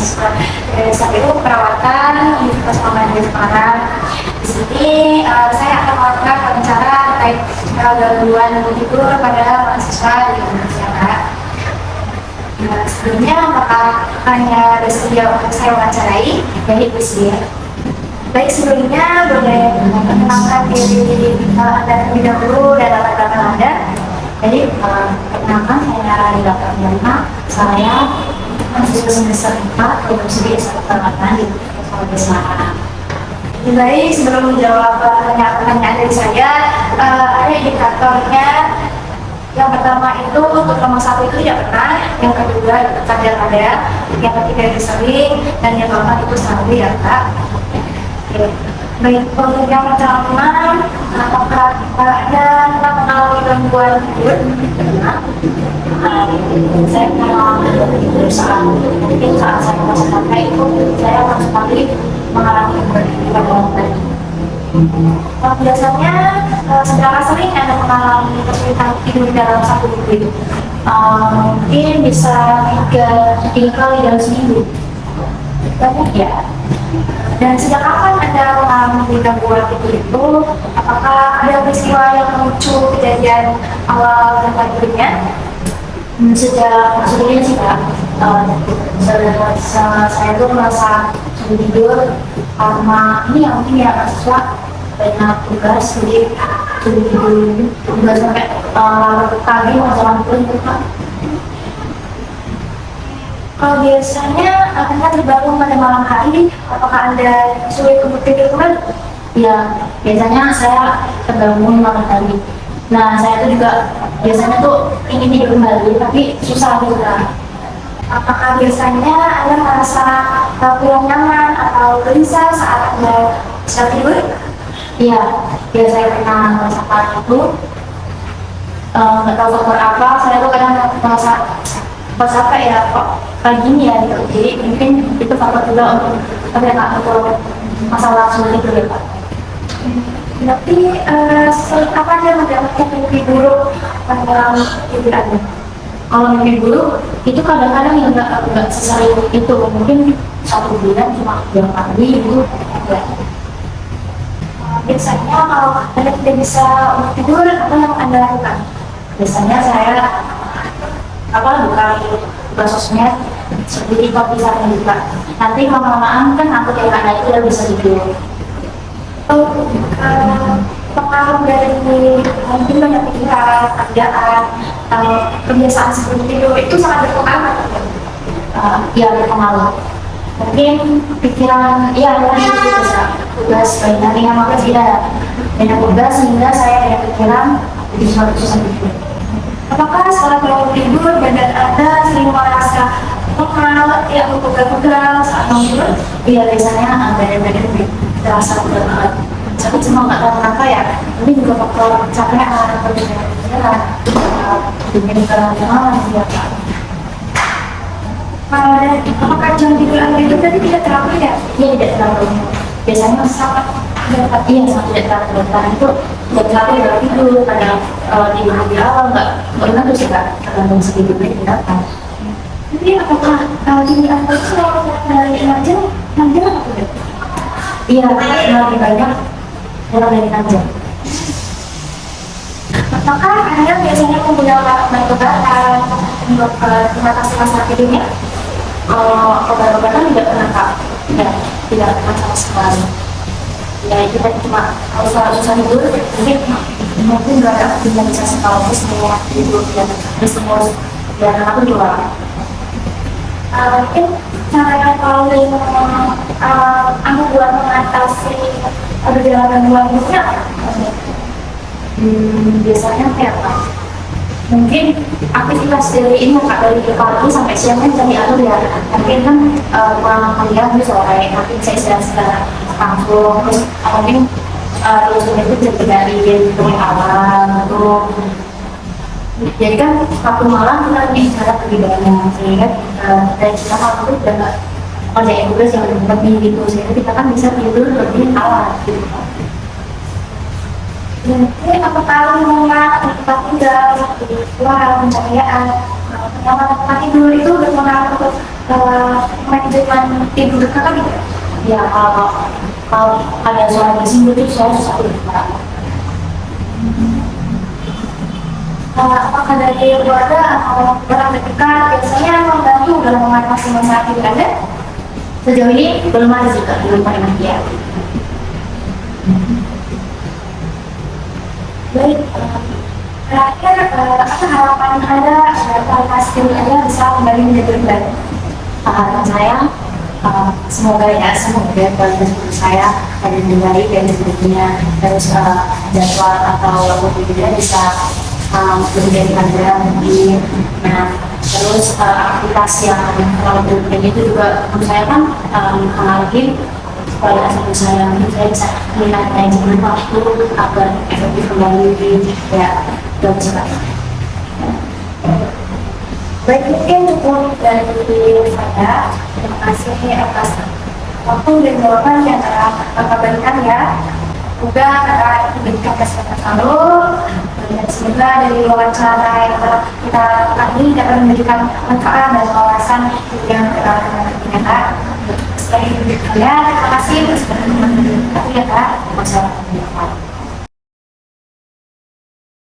mahasiswa saat itu perawatan Universitas Muhammadiyah Semarang. Di sini saya akan melakukan wawancara terkait gangguan tidur pada mahasiswa di Indonesia, Kak. Sebelumnya apakah hanya bersedia untuk saya wawancarai? Baik, bersedia. Baik, sebelumnya boleh memperkenalkan diri Anda terlebih dahulu dan latar belakang Anda. Jadi, perkenalkan saya Rida Pramana. Saya mahasiswa semester 4 Promosi S1 di Universitas Semarang. Baik, sebelum menjawab pertanyaan dari saya, ada indikatornya. Yang pertama itu untuk nomor 1 itu tidak pernah, yang kedua kadang ada, yang ketiga itu sering, dan yang keempat itu selalu ya, Kak. Oke. Baik, untuk yang pertama, apakah Anda pernah mengalami gangguan tidur? Saya mengalami gangguan tidur mungkin saat saya masih sampai itu saya langsung kali mengalami gangguan tidur pada malam tadi. Biasanya seberapa sering Anda mengalami kesulitan tidur dalam satu minggu? Mungkin bisa tiga kali dalam seminggu. Banyak ya. Dan sejak kapan Anda mengalami gangguan tidur itu? Apakah ada peristiwa yang memicu kejadian awal gangguan tidurnya? Sejak sebelumnya sih, Kak. Saya tuh merasa sulit tidur karena ini yang mungkin ya mahasiswa banyak tugas, jadi sulit tidur tugas sampai pagi masalah pun Kak. Kalau biasanya Anda terbangun pada malam hari, apakah Anda sulit untuk tidur kembali? Ya, biasanya saya terbangun malam hari. Nah, saya tuh juga biasanya tuh ingin tidur kembali, tapi susah juga. Apakah biasanya Anda merasa kurang nyaman atau gelisah saat Anda sedang tidur? Iya, biasanya pernah merasakan itu. Nggak tahu faktor apa, saya tuh kadang merasa pas apa ya, kok kayak gini ya gitu. Jadi mungkin itu faktor juga untuk masalah sulit tidur ya, Pak. Berarti apa Anda mendapatkan mimpi buruk dalam tidur Anda? Kalau mimpi buruk itu kadang-kadang yang nggak sesering itu, mungkin 1 bulan cuma 2 kali itu ya. Biasanya kalau Anda tidak bisa untuk tidur, apa yang Anda lakukan? Biasanya saya buka sosmed seperti TikTok misalnya juga. Nanti lama-lamaan kan aku kayak anak itu udah bisa tidur. Pengaruh dari mungkin banyak pikiran, kerjaan, kebiasaan sebelum tidur itu sangat berpengaruh. Ya berpengaruh. Mungkin pikiran, ya tugas baik nanti yang makan tidak banyak tugas sehingga saya banyak pikiran jadi susah tidur. Apakah setelah bangun tidur badan Anda sering merasa mual, ya pegal-pegal saat bangun? Iya, biasanya badan terasa pegal banget. Tapi cuma nggak tahu kenapa ya. Ini juga faktor capek atau pikiran, pikiran malam ya, Pak. Apakah jam tidur Anda itu tadi tidak terlalu ya? Iya, tidak terlalu. Biasanya sangat tidak terlalu. Karena itu jam 1 udah tidur, kadang tidur lebih awal nggak tentu sih, Kak, tergantung sedikitnya berapa. Jadi apakah tidur Anda itu selalu dari 6 jam apa tidak? Iya, lebih banyak kurang dari 6 jam. Apakah Anda biasanya menggunakan obat-obatan untuk mengatasi masalah tidurnya? Obat-obatan tidak pernah, Kak. Ya, tidak pernah sama sekali. Ya, kita cuma susah tidur, mungkin nggak ada aktivitas kalau semua tidur dan semua biar aku juga. Mungkin cara yang paling aku buat mengatasi gejala gangguan tidurnya biasanya kayak apa? Mungkin aktivitas dari ini Kak, dari pagi sampai siangnya bisa diatur ya. Mungkin kan pulang kuliah di sore, tapi saya sedang langsung terus mungkin terus itu jadi dari awal untuk jadi kan waktu malam kita punya istirahat lebih banyak sehingga dari kita waktu itu udah kerjain tugas yang lebih gitu sehingga kita kan bisa tidur lebih awal gitu. Jadi apakah lingkungan tempat tinggal, ruang pencahayaan, tempat tidur itu berpengaruh untuk manajemen tidur kakak gitu. Ya kalau ada suara bising itu saya susah tidur. Apakah dari keluarga atau orang terdekat biasanya membantu dalam mengatasi masalah tidur Anda? Sejauh ini belum ada juga, belum pernah ya. Baik, terakhir apa harapan Anda agar kualitas tidur Anda bisa kembali menjadi lebih baik? Harapan saya semoga kualitas tidur saya lebih baik dan sebetulnya terus jadwal atau waktu tidurnya bisa lebih dari Anda mungkin. Nah, terus aktivitas yang terlalu berlebihan itu juga menurut saya kan mengalami kualitas hidup saya. Mungkin saya bisa melihat manajemen waktu agar efektif kembali ya bagus sekali. Baik, mungkin cukup dari saya. Terima kasih atas waktu dan jawaban yang telah Bapak berikan ya. Semoga kita diberikan kesempatan selalu dan semoga dari wawancara yang telah kita lakukan ini dapat memberikan manfaat dan wawasan yang ternyata. Terima kasih. Terima kasih. Terima kasih.